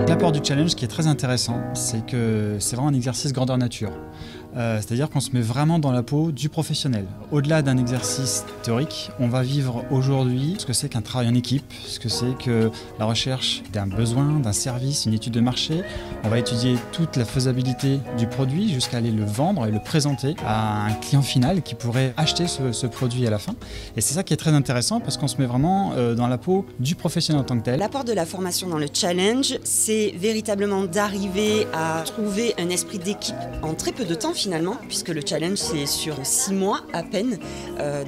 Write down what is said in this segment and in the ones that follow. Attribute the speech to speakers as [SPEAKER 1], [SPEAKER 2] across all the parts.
[SPEAKER 1] L'apport du challenge qui est très intéressant, c'est que c'est vraiment un exercice grandeur nature. C'est-à-dire qu'on se met vraiment dans la peau du professionnel. Au-delà d'un exercice théorique, on va vivre aujourd'hui ce que c'est qu'un travail en équipe, ce que c'est que la recherche d'un besoin, d'un service, une étude de marché. On va étudier toute la faisabilité du produit jusqu'à aller le vendre et le présenter à un client final qui pourrait acheter ce produit à la fin. Et c'est ça qui est très intéressant parce qu'on se met vraiment dans la peau du professionnel en tant que tel.
[SPEAKER 2] L'apport de la formation dans le challenge, c'est véritablement d'arriver à trouver un esprit d'équipe en très peu de temps finalement, puisque le challenge c'est sur 6 mois à peine.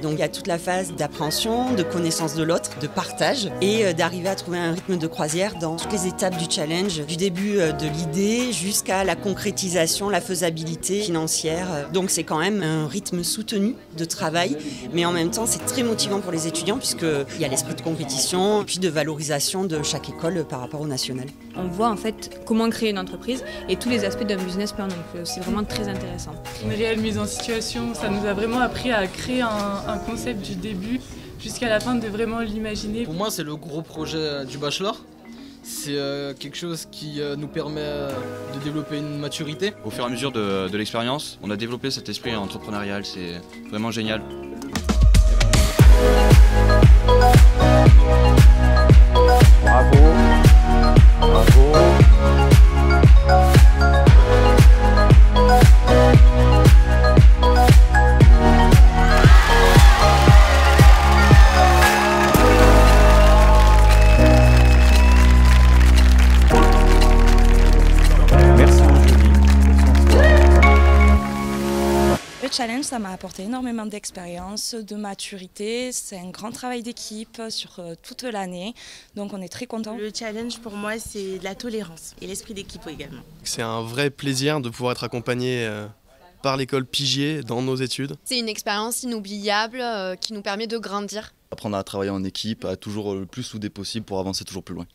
[SPEAKER 2] Donc il y a toute la phase d'appréhension, de connaissance de l'autre, de partage et d'arriver à trouver un rythme de croisière dans toutes les étapes du challenge, du début de l'idée jusqu'à la concrétisation, la faisabilité financière. Donc c'est quand même un rythme soutenu de travail, mais en même temps c'est très motivant pour les étudiants puisqu'il y a l'esprit de compétition et puis de valorisation de chaque école par rapport au national.
[SPEAKER 3] On voit en fait comment créer une entreprise et tous les aspects d'un business plan, donc c'est vraiment très intéressant.
[SPEAKER 4] Une réelle mise en situation, ça nous a vraiment appris à créer un concept du début jusqu'à la fin, de vraiment l'imaginer.
[SPEAKER 5] Pour moi, c'est le gros projet du bachelor. C'est quelque chose qui nous permet de développer une maturité.
[SPEAKER 6] Au fur et à mesure de l'expérience, on a développé cet esprit entrepreneurial, c'est vraiment génial.
[SPEAKER 7] Bravo, bravo.
[SPEAKER 8] Le challenge, ça m'a apporté énormément d'expérience, de maturité. C'est un grand travail d'équipe sur toute l'année, donc on est très contents.
[SPEAKER 9] Le challenge pour moi, c'est de la tolérance et l'esprit d'équipe également.
[SPEAKER 10] C'est un vrai plaisir de pouvoir être accompagné par l'école Pigier dans nos études.
[SPEAKER 11] C'est une expérience inoubliable qui nous permet de grandir.
[SPEAKER 6] Apprendre à travailler en équipe, à toujours le plus souder possible pour avancer toujours plus loin.